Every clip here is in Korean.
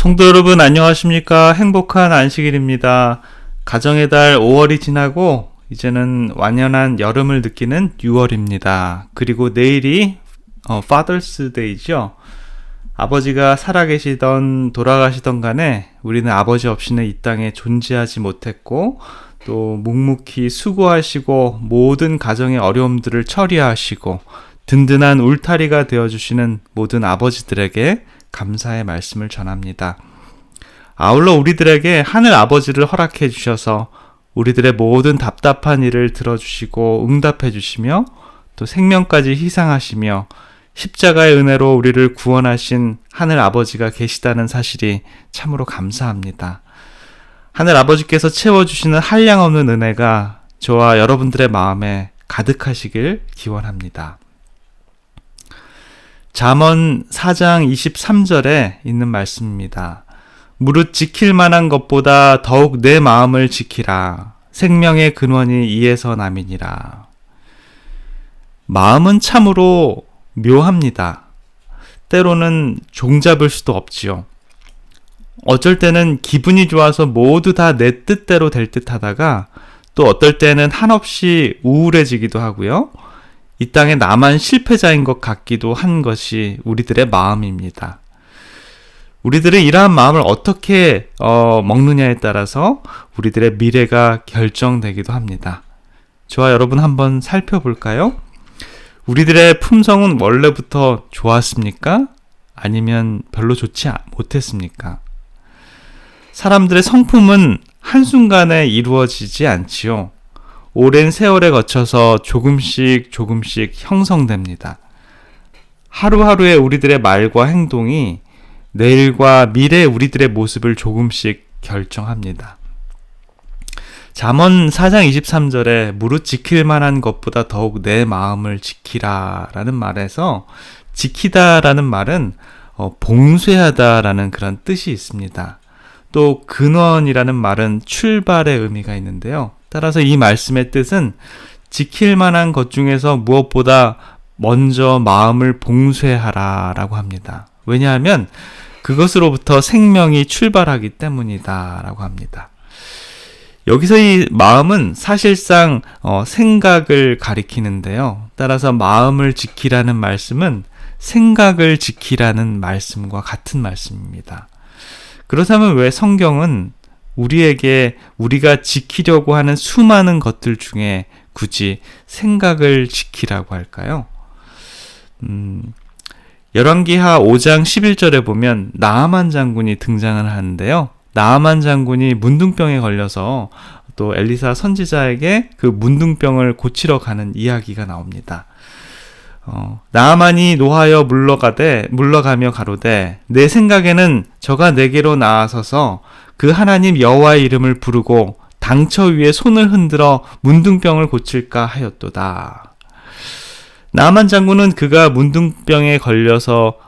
성도 여러분 안녕하십니까? 행복한 안식일입니다. 가정의 달 5월이 지나고 이제는 완연한 여름을 느끼는 6월입니다. 그리고 내일이 Father's Day죠. 아버지가 살아계시던 돌아가시던 간에 우리는 아버지 없이는 이 땅에 존재하지 못했고 또 묵묵히 수고하시고 모든 가정의 어려움들을 처리하시고 든든한 울타리가 되어주시는 모든 아버지들에게 감사의 말씀을 전합니다. 아울러 우리들에게 하늘 아버지를 허락해 주셔서 우리들의 모든 답답한 일을 들어주시고 응답해 주시며 또 생명까지 희생하시며 십자가의 은혜로 우리를 구원하신 하늘 아버지가 계시다는 사실이 참으로 감사합니다. 하늘 아버지께서 채워주시는 한량없는 은혜가 저와 여러분들의 마음에 가득하시길 기원합니다. 잠언 4장 23절에 있는 말씀입니다. 무릇 지킬 만한 것보다 더욱 내 마음을 지키라. 생명의 근원이 이에서 남이니라. 마음은 참으로 묘합니다. 때로는 종잡을 수도 없지요. 어쩔 때는 기분이 좋아서 모두 다 내 뜻대로 될 듯 하다가 또 어떨 때는 한없이 우울해지기도 하고요. 이 땅에 나만 실패자인 것 같기도 한 것이 우리들의 마음입니다. 우리들은 이러한 마음을 어떻게 먹느냐에 따라서 우리들의 미래가 결정되기도 합니다. 저와 여러분 한번 살펴볼까요? 우리들의 품성은 원래부터 좋았습니까? 아니면 별로 좋지 못했습니까? 사람들의 성품은 한순간에 이루어지지 않지요. 오랜 세월에 거쳐서 조금씩 형성됩니다. 하루하루의 우리들의 말과 행동이 내일과 미래의 우리들의 모습을 조금씩 결정합니다. 잠언 4장 23절에 무릇 지킬 만한 것보다 더욱 내 마음을 지키라 라는 말에서 지키다 라는 말은 봉쇄하다 라는 그런 뜻이 있습니다. 또 근원이라는 말은 출발의 의미가 있는데요. 따라서 이 말씀의 뜻은 지킬 만한 것 중에서 무엇보다 먼저 마음을 봉쇄하라 라고 합니다. 왜냐하면 그것으로부터 생명이 출발하기 때문이다 라고 합니다. 여기서 이 마음은 사실상 생각을 가리키는데요. 따라서 마음을 지키라는 말씀은 생각을 지키라는 말씀과 같은 말씀입니다. 그렇다면 왜 성경은 우리에게 우리가 지키려고 하는 수많은 것들 중에 굳이 생각을 지키라고 할까요? 열왕기하 5장 11절에 보면 나아만 장군이 등장을 하는데요. 나아만 장군이 문둥병에 걸려서 또 엘리사 선지자에게 그 문둥병을 고치러 가는 이야기가 나옵니다. 나아만이 노하여 물러가며 가로되 내 생각에는 저가 내게로 나아서서 그 하나님 여호와의 이름을 부르고 당처 위에 손을 흔들어 문둥병을 고칠까 하였도다. 나아만 장군은 그가 문둥병에 걸려서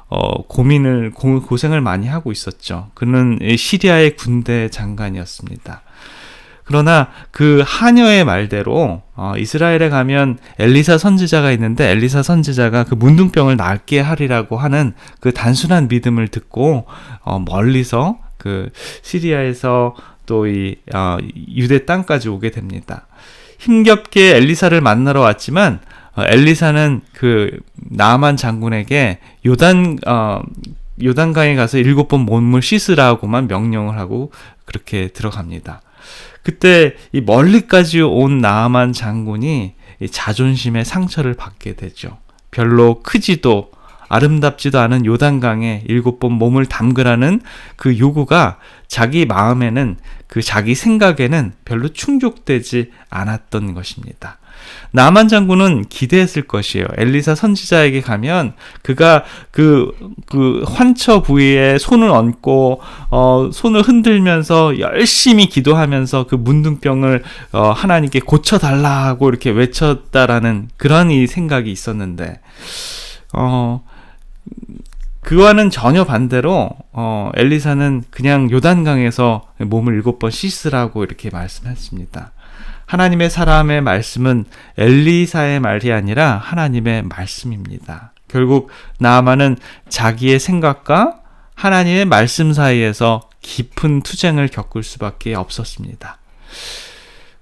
고생을 많이 하고 있었죠. 그는 시리아의 군대 장관이었습니다. 그러나 그 하녀의 말대로 이스라엘에 가면 엘리사 선지자가 있는데 엘리사 선지자가 그 문둥병을 낫게 하리라고 하는 그 단순한 믿음을 듣고 멀리서 그 시리아에서 또 이 유대 땅까지 오게 됩니다. 힘겹게 엘리사를 만나러 왔지만 엘리사는 그 나아만 장군에게 요단강에 가서 7번 몸을 씻으라고만 명령을 하고 그렇게 들어갑니다. 그때 이 멀리까지 온 나아만 장군이 이 자존심의 상처를 받게 되죠. 별로 크지도 아름답지도 않은 요단강에 7번 몸을 담그라는 그 요구가 자기 마음에는 그 자기 생각에는 별로 충족되지 않았던 것입니다. 나아만 장군은 기대했을 것이에요. 엘리사 선지자에게 가면 그가 그 환처 부위에 손을 얹고 손을 흔들면서 열심히 기도하면서 그 문둥병을 하나님께 고쳐달라고 이렇게 외쳤다라는 그런 이 생각이 있었는데 그와는 전혀 반대로 엘리사는 그냥 요단강에서 몸을 7번 씻으라고 이렇게 말씀했습니다. 하나님의 사람의 말씀은 엘리사의 말이 아니라 하나님의 말씀입니다. 결국 나아만은 자기의 생각과 하나님의 말씀 사이에서 깊은 투쟁을 겪을 수밖에 없었습니다.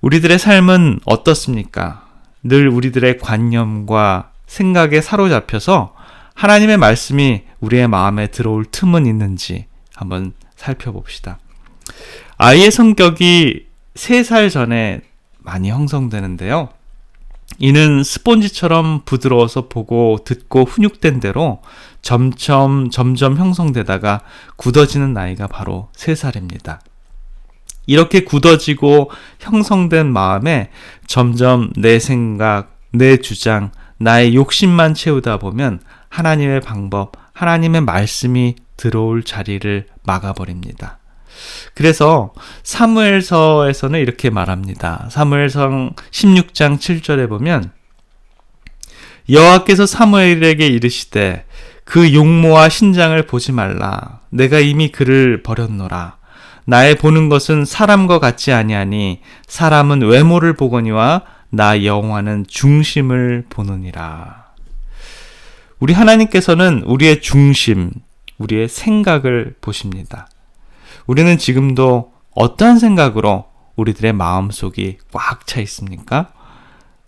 우리들의 삶은 어떻습니까? 늘 우리들의 관념과 생각에 사로잡혀서 하나님의 말씀이 우리의 마음에 들어올 틈은 있는지 한번 살펴봅시다. 아이의 성격이 3살 전에 많이 형성되는데요. 이는 스폰지처럼 부드러워서 보고 듣고 훈육된 대로 점점 형성되다가 굳어지는 나이가 바로 3살입니다. 이렇게 굳어지고 형성된 마음에 점점 내 생각, 내 주장, 나의 욕심만 채우다 보면 하나님의 방법, 하나님의 말씀이 들어올 자리를 막아버립니다. 그래서 사무엘서에서는 이렇게 말합니다. 사무엘상 16장 7절에 보면 여호와께서 사무엘에게 이르시되 그 용모와 신장을 보지 말라. 내가 이미 그를 버렸노라. 나의 보는 것은 사람과 같지 아니하니 사람은 외모를 보거니와 나 여호와는 중심을 보느니라. 우리 하나님께서는 우리의 중심, 우리의 생각을 보십니다. 우리는 지금도 어떠한 생각으로 우리들의 마음속이 꽉 차 있습니까?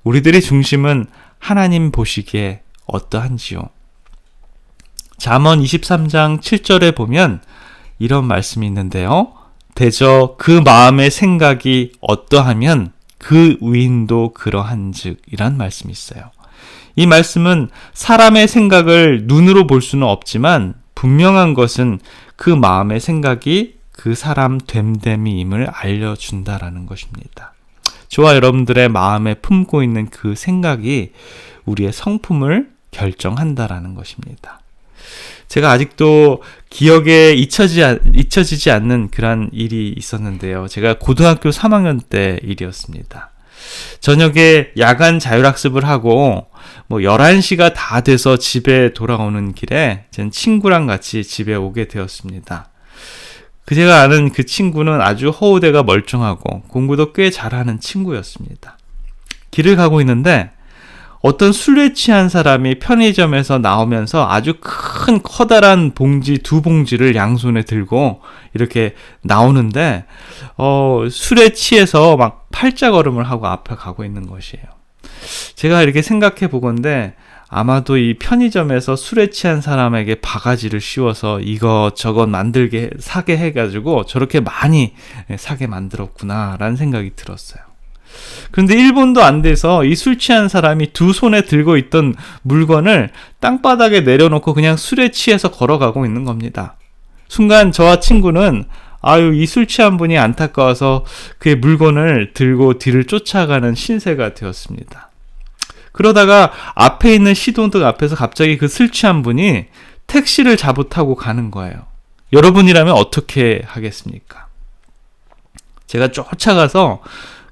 우리들의 중심은 하나님 보시기에 어떠한지요? 잠언 23장 7절에 보면 이런 말씀이 있는데요. 대저 그 마음의 생각이 어떠하면 그 의인도 그러한즉 이란 말씀이 있어요. 이 말씀은 사람의 생각을 눈으로 볼 수는 없지만 분명한 것은 그 마음의 생각이 그 사람 됨됨이임을 알려준다라는 것입니다. 저와 여러분들의 마음에 품고 있는 그 생각이 우리의 성품을 결정한다라는 것입니다. 제가 아직도 기억에 잊혀지지 않는 그런 일이 있었는데요. 제가 고등학교 3학년 때 일이었습니다. 저녁에 야간 자율학습을 하고 11시가 다 돼서 집에 돌아오는 길에 제 친구랑 같이 집에 오게 되었습니다. 제가 아는 그 친구는 아주 허우대가 멀쩡하고 공부도 꽤 잘하는 친구였습니다. 길을 가고 있는데 어떤 술에 취한 사람이 편의점에서 나오면서 아주 큰 커다란 봉지 2봉지를 양손에 들고 이렇게 나오는데 술에 취해서 막 팔자걸음을 하고 앞에 가고 있는 것이에요. 제가 이렇게 생각해 보건대 아마도 이 편의점에서 술에 취한 사람에게 바가지를 씌워서 이것저것 사게 해가지고 저렇게 많이 사게 만들었구나라는 생각이 들었어요. 그런데 1분도 안 돼서 이 술 취한 사람이 2 손에 들고 있던 물건을 땅바닥에 내려놓고 그냥 술에 취해서 걸어가고 있는 겁니다. 순간 저와 친구는 이 술 취한 분이 안타까워서 그의 물건을 들고 뒤를 쫓아가는 신세가 되었습니다. 그러다가 앞에 있는 시동등 앞에서 갑자기 그 술 취한 분이 택시를 타고 가는 거예요. 여러분이라면 어떻게 하겠습니까? 제가 쫓아가서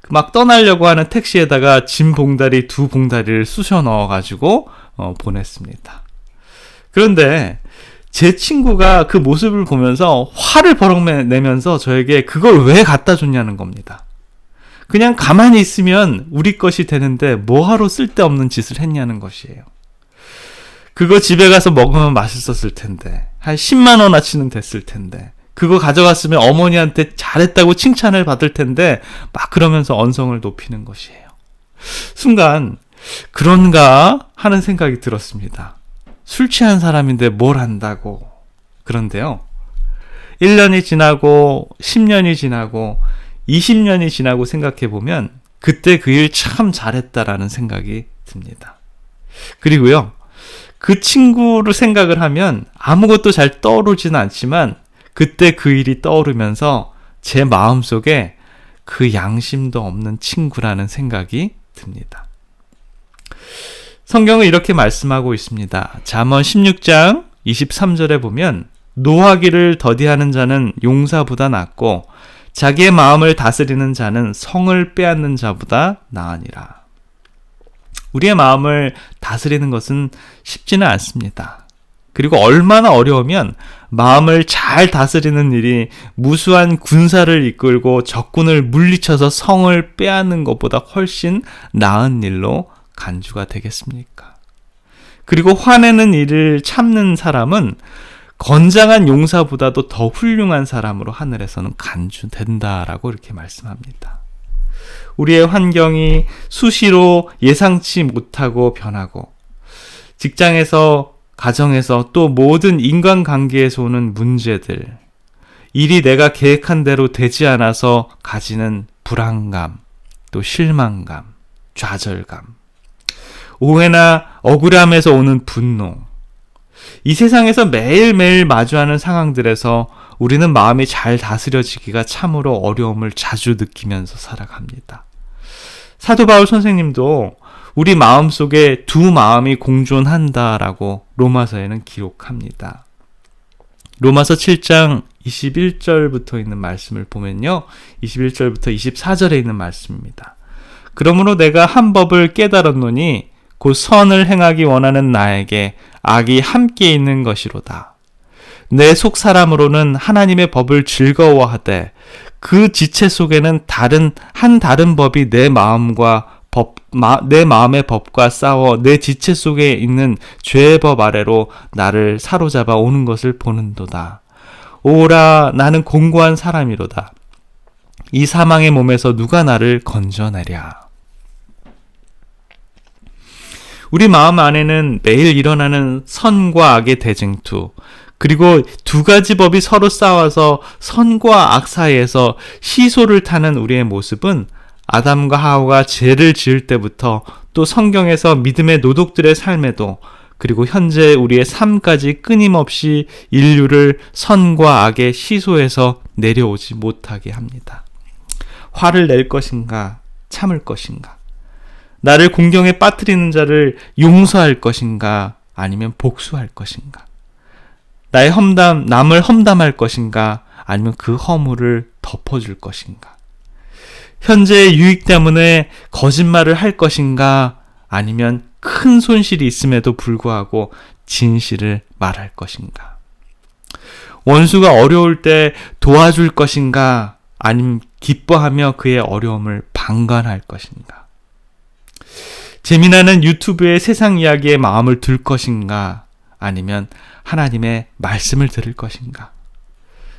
막 떠나려고 하는 택시에다가 짐 봉다리 2 봉다리를 쑤셔 넣어가지고 보냈습니다. 그런데 제 친구가 그 모습을 보면서 화를 버럭 내면서 저에게 그걸 왜 갖다 줬냐는 겁니다. 그냥 가만히 있으면 우리 것이 되는데 뭐하러 쓸데없는 짓을 했냐는 것이에요. 그거 집에 가서 먹으면 맛있었을 텐데 한 10만 원어치는 됐을 텐데 그거 가져갔으면 어머니한테 잘했다고 칭찬을 받을 텐데 막 그러면서 언성을 높이는 것이에요. 순간 그런가 하는 생각이 들었습니다. 술 취한 사람인데 뭘 한다고. 그런데요. 1년이 지나고 10년이 지나고 20년이 지나고 생각해보면 그때 그 일 참 잘했다라는 생각이 듭니다. 그리고요. 그 친구를 생각을 하면 아무것도 잘 떠오르지는 않지만 그때 그 일이 떠오르면서 제 마음속에 그 양심도 없는 친구라는 생각이 듭니다. 성경은 이렇게 말씀하고 있습니다. 잠언 16장 23절에 보면 노하기를 더디하는 자는 용사보다 낫고 자기의 마음을 다스리는 자는 성을 빼앗는 자보다 나으니라. 우리의 마음을 다스리는 것은 쉽지는 않습니다. 그리고 얼마나 어려우면 마음을 잘 다스리는 일이 무수한 군사를 이끌고 적군을 물리쳐서 성을 빼앗는 것보다 훨씬 나은 일로 간주가 되겠습니까? 그리고 화내는 일을 참는 사람은 건장한 용사보다도 더 훌륭한 사람으로 하늘에서는 간주된다라고 이렇게 말씀합니다. 우리의 환경이 수시로 예상치 못하고 변하고, 직장에서, 가정에서, 또 모든 인간관계에서 오는 문제들, 일이 내가 계획한 대로 되지 않아서 가지는 불안감, 또 실망감, 좌절감, 오해나 억울함에서 오는 분노, 이 세상에서 매일매일 마주하는 상황들에서 우리는 마음이 잘 다스려지기가 참으로 어려움을 자주 느끼면서 살아갑니다. 사도 바울 선생님도 우리 마음속에 두 마음이 공존한다라고 로마서에는 기록합니다. 로마서 7장 21절부터 있는 말씀을 보면요, 21절부터 24절에 있는 말씀입니다. 그러므로 내가 한 법을 깨달았노니 곧 선을 행하기 원하는 나에게 악이 함께 있는 것이로다. 내 속 사람으로는 하나님의 법을 즐거워하되 그 지체 속에는 다른 법이 내 마음의 법과 싸워 내 지체 속에 있는 죄의 법 아래로 나를 사로잡아 오는 것을 보는도다. 오라, 나는 공고한 사람이로다. 이 사망의 몸에서 누가 나를 건져내랴. 우리 마음 안에는 매일 일어나는 선과 악의 대쟁투, 그리고 두 가지 법이 서로 싸워서 선과 악 사이에서 시소를 타는 우리의 모습은 아담과 하와가 죄를 지을 때부터, 또 성경에서 믿음의 노독들의 삶에도, 그리고 현재 우리의 삶까지 끊임없이 인류를 선과 악의 시소에서 내려오지 못하게 합니다. 화를 낼 것인가, 참을 것인가? 나를 공경에 빠뜨리는 자를 용서할 것인가, 아니면 복수할 것인가? 남을 험담할 것인가, 아니면 그 허물을 덮어줄 것인가? 현재의 유익 때문에 거짓말을 할 것인가, 아니면 큰 손실이 있음에도 불구하고 진실을 말할 것인가? 원수가 어려울 때 도와줄 것인가, 아니면 기뻐하며 그의 어려움을 방관할 것인가? 재미나는 유튜브의 세상 이야기에 마음을 둘 것인가, 아니면 하나님의 말씀을 들을 것인가?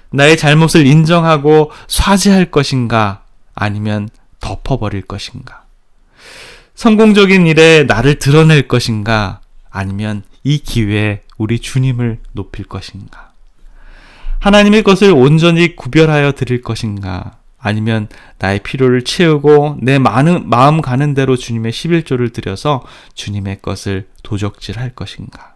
나의 잘못을 인정하고 사죄할 것인가, 아니면 덮어버릴 것인가? 성공적인 일에 나를 드러낼 것인가, 아니면 이 기회에 우리 주님을 높일 것인가? 하나님의 것을 온전히 구별하여 드릴 것인가, 아니면 나의 필요를 채우고 내 마음 가는 대로 주님의 11조를 드려서 주님의 것을 도적질할 것인가?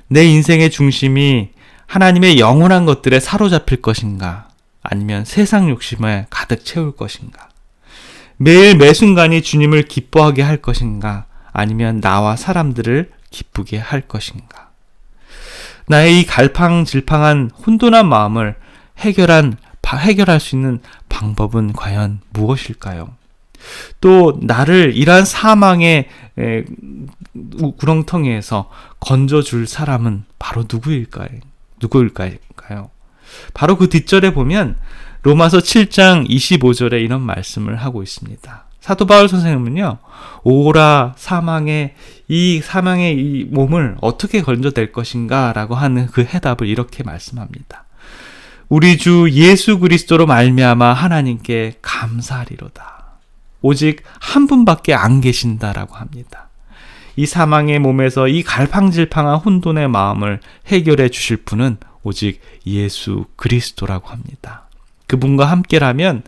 내 인생의 중심이 하나님의 영원한 것들에 사로잡힐 것인가, 아니면 세상 욕심에 가득 채울 것인가? 매일 매순간이 주님을 기뻐하게 할 것인가, 아니면 나와 사람들을 기쁘게 할 것인가? 나의 이 갈팡질팡한 혼돈한 마음을 해결할 수 있는 방법은 과연 무엇일까요? 또 나를 이러한 사망의 구렁텅이에서 건져줄 사람은 바로 누구일까요? 바로 그 뒷절에 보면 로마서 7장 25절에 이런 말씀을 하고 있습니다. 사도 바울 선생님은요, 오라, 사망의 이 몸을 어떻게 건져낼 것인가 라고 하는 그 해답을 이렇게 말씀합니다. 우리 주 예수 그리스도로 말미암아 하나님께 감사하리로다. 오직 한 분밖에 안 계신다라고 합니다. 이 사망의 몸에서 이 갈팡질팡한 혼돈의 마음을 해결해 주실 분은 오직 예수 그리스도라고 합니다. 그분과 함께라면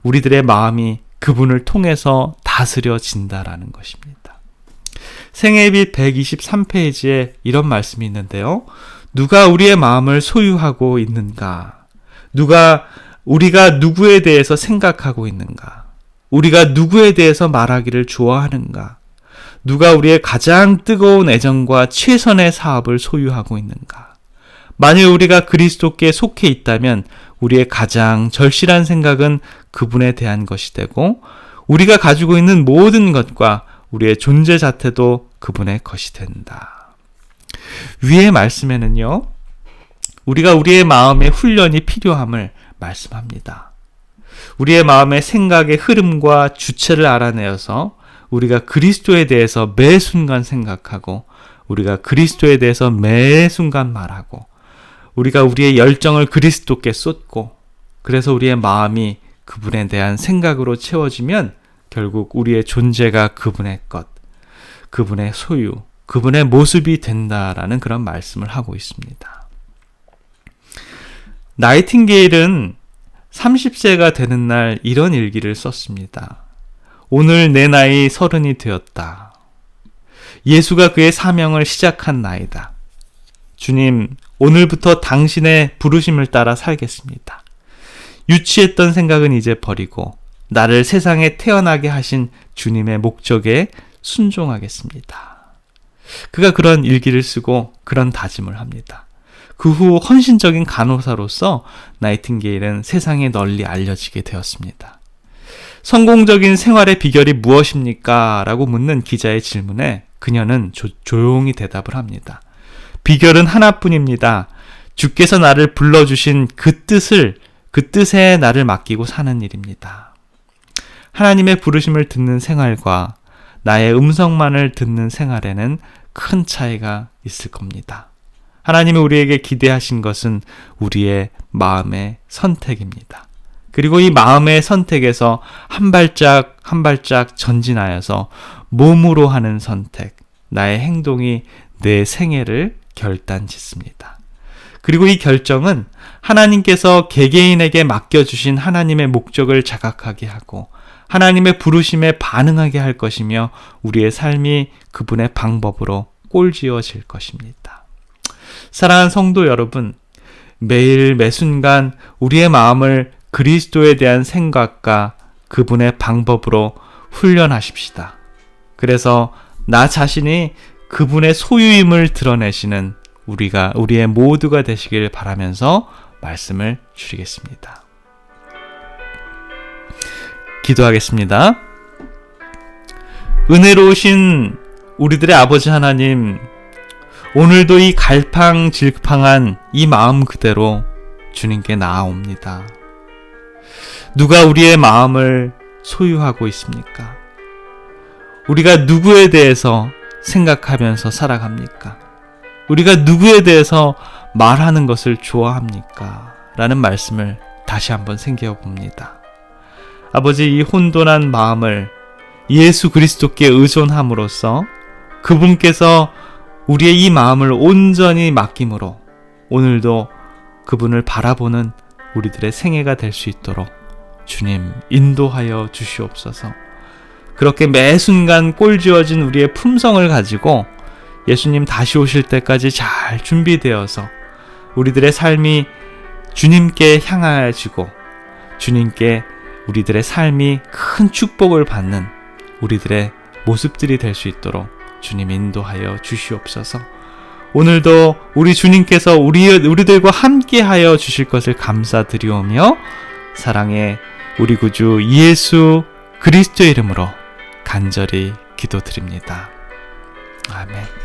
우리들의 마음이 그분을 통해서 다스려진다라는 것입니다. 생애빛 123페이지에 이런 말씀이 있는데요. 누가 우리의 마음을 소유하고 있는가? 우리가 누구에 대해서 생각하고 있는가? 우리가 누구에 대해서 말하기를 좋아하는가? 누가 우리의 가장 뜨거운 애정과 최선의 사업을 소유하고 있는가? 만일 우리가 그리스도께 속해 있다면 우리의 가장 절실한 생각은 그분에 대한 것이 되고, 우리가 가지고 있는 모든 것과 우리의 존재 자태도 그분의 것이 된다. 위의 말씀에는요, 우리가 우리의 마음의 훈련이 필요함을 말씀합니다. 우리의 마음의 생각의 흐름과 주체를 알아내어서 우리가 그리스도에 대해서 매 순간 생각하고 우리가 그리스도에 대해서 매 순간 말하고 우리가 우리의 열정을 그리스도께 쏟고 그래서 우리의 마음이 그분에 대한 생각으로 채워지면 결국 우리의 존재가 그분의 것, 그분의 소유, 그분의 모습이 된다라는 그런 말씀을 하고 있습니다. 나이팅게일은 30세가 되는 날 이런 일기를 썼습니다. 오늘 내 나이 30이 되었다. 예수가 그의 사명을 시작한 나이다. 주님, 오늘부터 당신의 부르심을 따라 살겠습니다. 유치했던 생각은 이제 버리고 나를 세상에 태어나게 하신 주님의 목적에 순종하겠습니다. 그가 그런 일기를 쓰고 그런 다짐을 합니다. 그 후 헌신적인 간호사로서 나이팅게일은 세상에 널리 알려지게 되었습니다. 성공적인 생활의 비결이 무엇입니까? 라고 묻는 기자의 질문에 그녀는 조용히 대답을 합니다. 비결은 하나뿐입니다. 주께서 나를 불러주신 그 뜻에 나를 맡기고 사는 일입니다. 하나님의 부르심을 듣는 생활과 나의 음성만을 듣는 생활에는 큰 차이가 있을 겁니다. 하나님이 우리에게 기대하신 것은 우리의 마음의 선택입니다. 그리고 이 마음의 선택에서 한 발짝 한 발짝 전진하여서 몸으로 하는 선택, 나의 행동이 내 생애를 결단짓습니다. 그리고 이 결정은 하나님께서 개개인에게 맡겨주신 하나님의 목적을 자각하게 하고 하나님의 부르심에 반응하게 할 것이며 우리의 삶이 그분의 방법으로 꼴지어질 것입니다. 사랑하는 성도 여러분, 매일 매순간 우리의 마음을 그리스도에 대한 생각과 그분의 방법으로 훈련하십시다. 그래서 나 자신이 그분의 소유임을 드러내시는 우리의 모두가 되시길 바라면서 말씀을 줄이겠습니다. 기도하겠습니다. 은혜로우신 우리들의 아버지 하나님, 오늘도 이 갈팡질팡한 이 마음 그대로 주님께 나아옵니다. 누가 우리의 마음을 소유하고 있습니까? 우리가 누구에 대해서 생각하면서 살아갑니까? 우리가 누구에 대해서 말하는 것을 좋아합니까? 라는 말씀을 다시 한번 생겨봅니다. 아버지, 이 혼돈한 마음을 예수 그리스도께 의존함으로써 그분께서 우리의 이 마음을 온전히 맡김으로 오늘도 그분을 바라보는 우리들의 생애가 될 수 있도록 주님 인도하여 주시옵소서. 그렇게 매 순간 꼴지어진 우리의 품성을 가지고 예수님 다시 오실 때까지 잘 준비되어서 우리들의 삶이 주님께 향하여지고 주님께 우리들의 삶이 큰 축복을 받는 우리들의 모습들이 될 수 있도록 주님 인도하여 주시옵소서. 오늘도 우리 주님께서 우리들과 함께하여 주실 것을 감사드리오며 사랑의 우리 구주 예수 그리스도의 이름으로 간절히 기도드립니다. 아멘.